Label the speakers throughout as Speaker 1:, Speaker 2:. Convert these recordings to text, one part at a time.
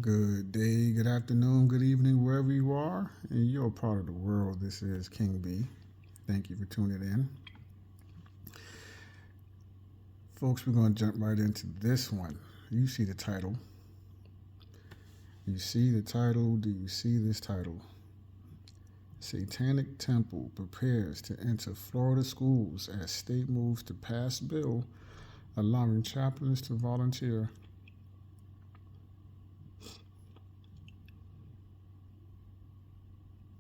Speaker 1: Good day, good afternoon, good evening, wherever you are, and you're a part of the world. This is King B. Thank you for tuning in. Folks, we're going to jump right into this one. You see the title. You see the title. Do you see this title? Satanic Temple prepares to enter Florida schools as state moves to pass bill allowing chaplains to volunteer.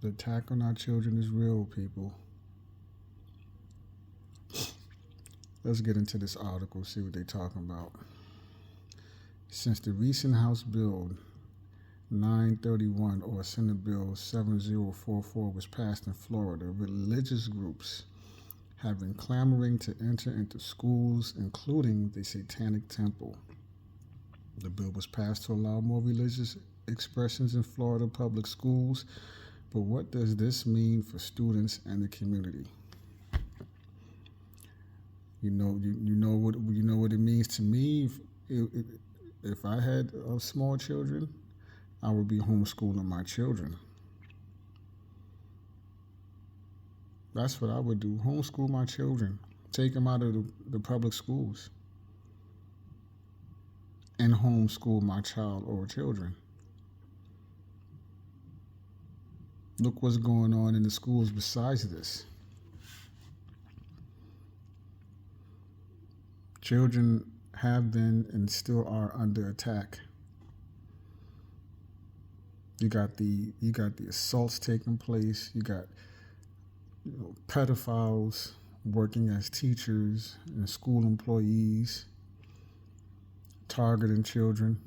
Speaker 1: The attack on our children is real, people. Let's get into this article, see what they're talking about. Since the recent House Bill 931 or Senate Bill 7044 was passed in Florida, religious groups have been clamoring to enter into schools, including the Satanic Temple. The bill was passed to allow more religious expressions in Florida public schools, but what does this mean for students and the community? You know what it means to me. If I had small children, I would be homeschooling my children. That's what I would do. Homeschool my children. Take them out of the public schools and homeschool my child or children. Look what's going on in the schools besides this. Children have been and still are under attack. You got the assaults taking place. You got pedophiles working as teachers and school employees, targeting children.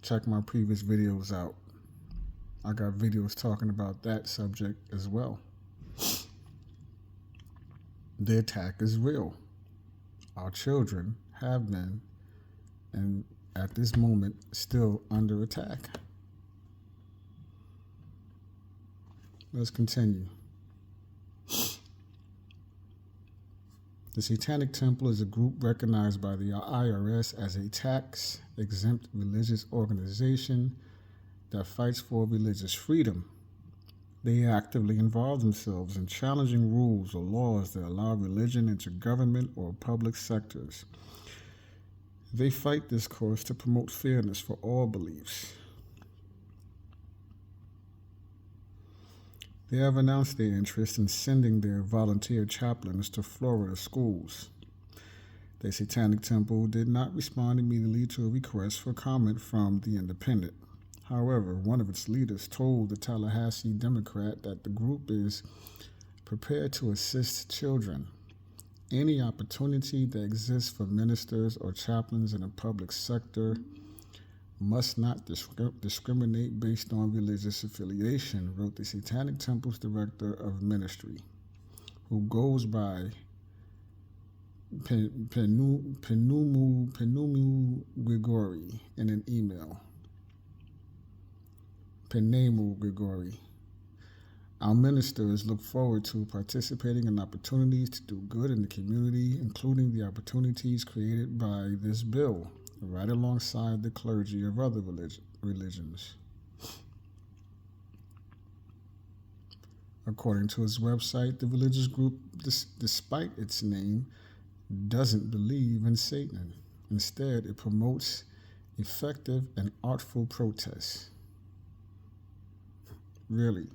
Speaker 1: Check my previous videos out. I got videos talking about that subject as well. The attack is real. Our children have been, and at this moment, still under attack. Let's continue. The Satanic Temple is a group recognized by the IRS as a tax-exempt religious organization that fights for religious freedom. They actively involve themselves in challenging rules or laws that allow religion into government or public sectors. They fight this course to promote fairness for all beliefs. They have announced their interest in sending their volunteer chaplains to Florida schools. The Satanic Temple did not respond immediately to a request for comment from The Independent. However, one of its leaders told the Tallahassee Democrat that the group is prepared to assist children. Any opportunity that exists for ministers or chaplains in the public sector must not discriminate based on religious affiliation, wrote the Satanic Temple's director of ministry, who goes by Penumu Grigori in an email. Penemu Grigori. Our ministers look forward to participating in opportunities to do good in the community, including the opportunities created by this bill, right alongside the clergy of other religions. According to its website, the religious group, despite its name, doesn't believe in Satan. Instead, it promotes effective and artful protests. Really.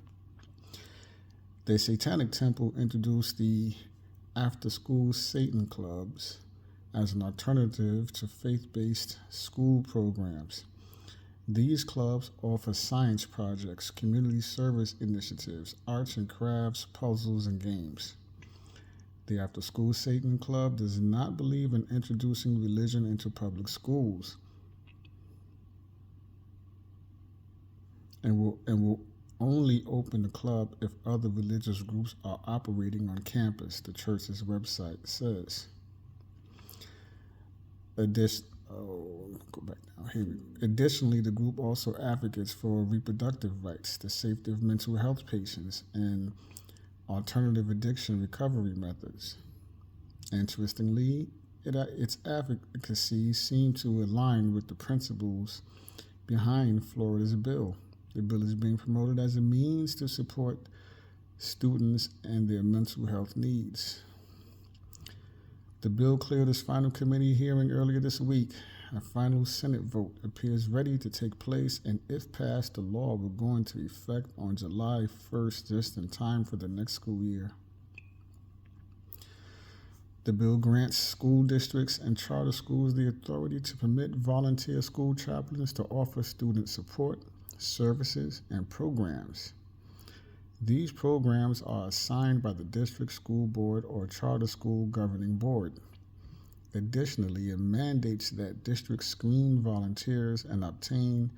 Speaker 1: The Satanic Temple introduced the after-school Satan clubs as an alternative to faith-based school programs. These clubs offer science projects, community service initiatives, arts and crafts, puzzles, and games. The After-School Satan Club does not believe in introducing religion into public schools and will only open the club if other religious groups are operating on campus, the church's website says. Additionally, the group also advocates for reproductive rights, the safety of mental health patients, and alternative addiction recovery methods. Interestingly, its advocacy seemed to align with the principles behind Florida's bill. The bill is being promoted as a means to support students and their mental health needs. The bill cleared its final committee hearing earlier this week. A final Senate vote appears ready to take place, and if passed, the law will go into effect on July 1st, just in time for the next school year. The bill grants school districts and charter schools the authority to permit volunteer school chaplains to offer student support, services, and programs. These programs are assigned by the district school board or charter school governing board. Additionally, it mandates that districts screen volunteers and obtain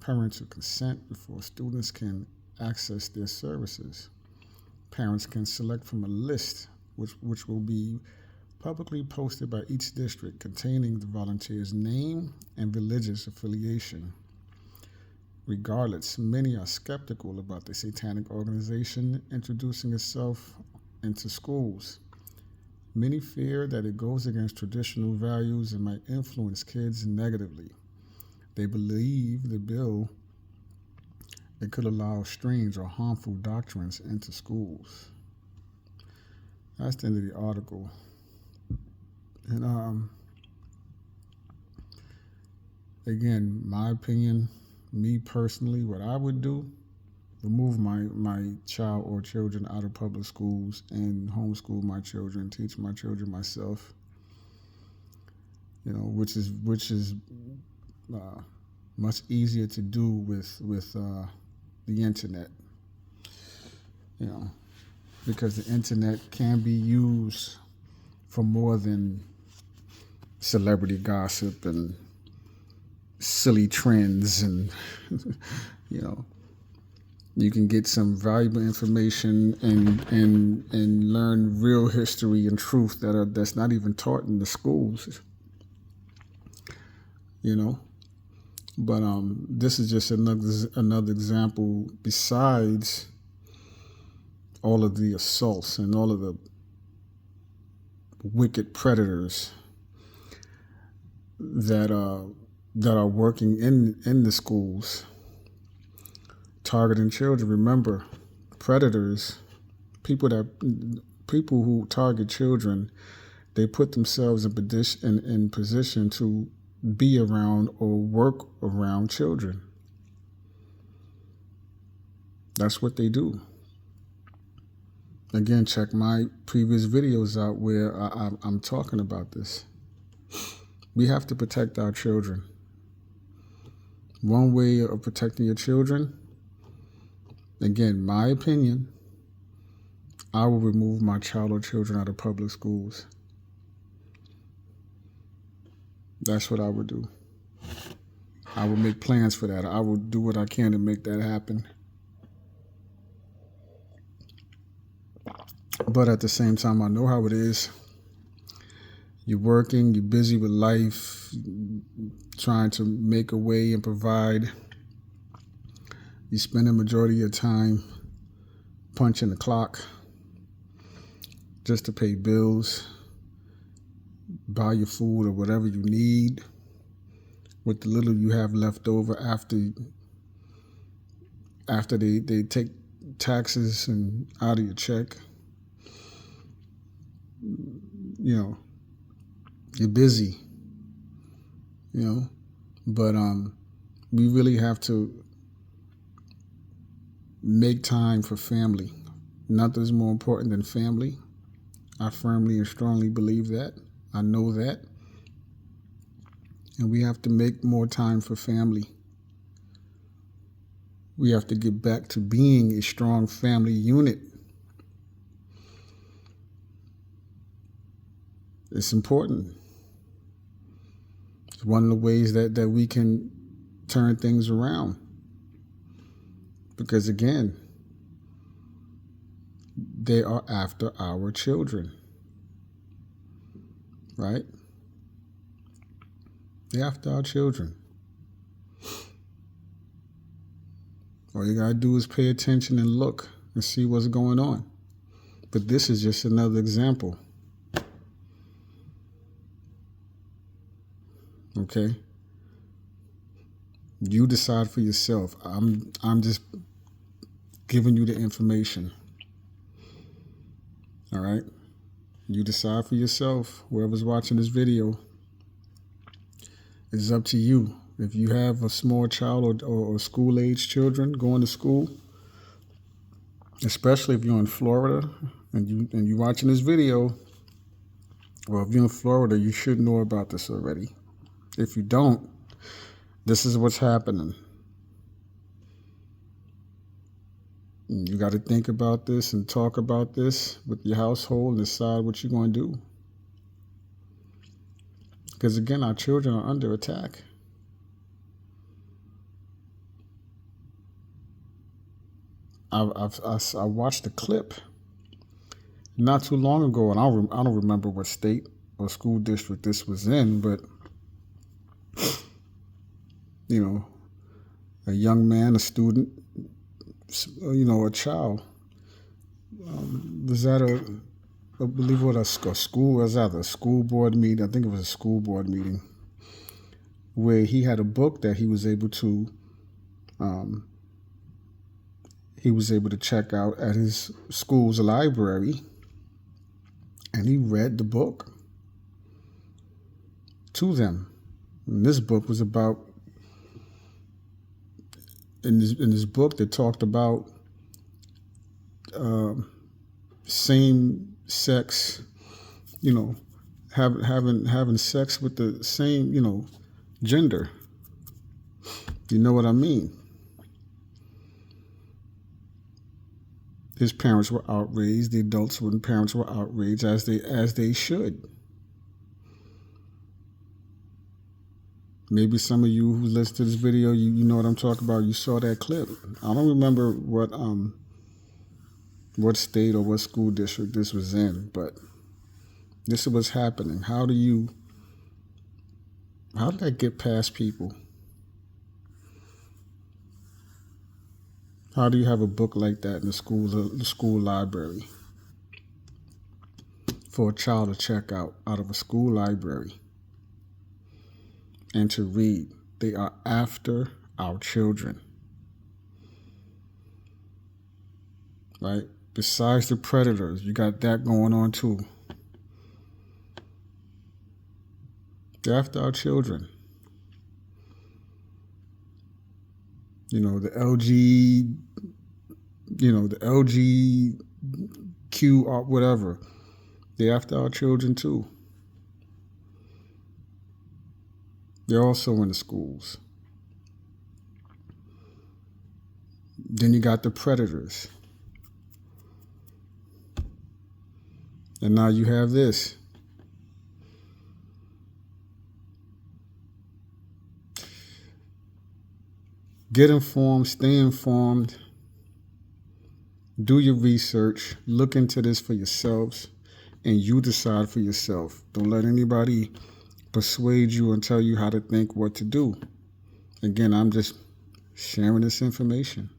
Speaker 1: parental consent before students can access their services. Parents can select from a list which will be publicly posted by each district containing the volunteer's name and religious affiliation. Regardless, many are skeptical about the satanic organization introducing itself into schools. Many fear that it goes against traditional values and might influence kids negatively. They believe the bill could allow strange or harmful doctrines into schools. That's the end of the article. And again, my opinion, me personally, what I would do, remove my child or children out of public schools and homeschool my children, teach my children myself. Which is much easier to do with the internet. Because the internet can be used for more than celebrity gossip and silly trends, and you can get some valuable information and learn real history and truth that's not even taught in the schools. But this is just another example, besides all of the assaults and all of the wicked predators that are working in the schools, targeting children. Remember, predators, people who target children, they put themselves in position to be around or work around children. That's what they do. Again, check my previous videos out where I'm talking about this. We have to protect our children. One way of protecting your children, again, my opinion, I will remove my child or children out of public schools. That's what I would do. I will make plans for that. I will do what I can to make that happen. But at the same time, I know how it is. You're working, you're busy with life, trying to make a way and provide. You spend the majority of your time punching the clock just to pay bills, buy your food or whatever you need with the little you have left over after they take taxes and out of your check. You're busy, but we really have to make time for family. Nothing's more important than family. I firmly and strongly believe that. I know that. And we have to make more time for family. We have to get back to being a strong family unit. It's important. It's one of the ways that we can turn things around. Because again, they are after our children. Right? They're after our children. All you gotta do is pay attention and look and see what's going on. But this is just another example. Okay? You decide for yourself. I'm just giving you the information. All right? You decide for yourself. Whoever's watching this video, it's up to you. If you have a small child or school-age children going to school, especially if you're in Florida and you're watching this video, well, if you're in Florida, you should know about this already. If you don't, this is what's happening. You got to think about this and talk about this with your household and decide what you're going to do. Because again, our children are under attack. I watched a clip not too long ago, and I don't remember what state or school district this was in, but you know, a young man, a student, you know, a child was at I believe what a school was at a school board meeting. I think it was a school board meeting where he had a book that he was able to check out at his school's library, and he read the book to them. And this book was about, in this book, they talked about same sex, you know, having sex with the same, you know, gender. You know what I mean? His parents were outraged. The adults and parents were outraged, as they should. Maybe some of you who listen to this video, you know what I'm talking about. You saw that clip. I don't remember what state or what school district this was in, but this is what's happening. How did that get past people? How do you have a book like that in the school library for a child to check out of a school library and to read? They are after our children, right? Besides the predators, you got that going on too. They're after our children. You know, the LGQ or whatever. They're after our children too. They're also in the schools. Then you got the predators. And now you have this. Get informed, stay informed, do your research, look into this for yourselves, and you decide for yourself. Don't let anybody persuade you and tell you how to think, what to do. Again, I'm just sharing this information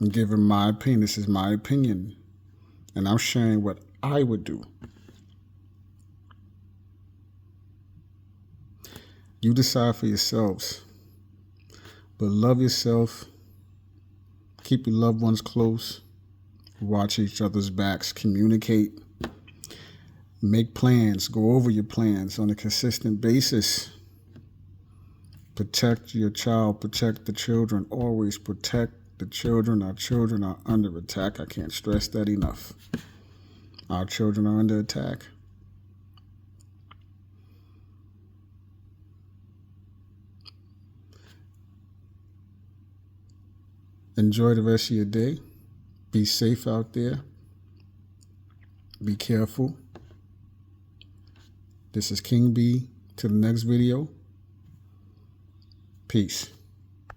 Speaker 1: and giving my opinion. This is my opinion, and I'm sharing what I would do. You decide for yourselves. But love yourself, keep your loved ones close, watch each other's backs, communicate, make plans, go over your plans on a consistent basis. Protect your child, protect the children, always protect the children. Our children are under attack. I can't stress that enough. Our children are under attack. Enjoy the rest of your day. Be safe out there. Be careful. This is King B. Till the next video. Peace.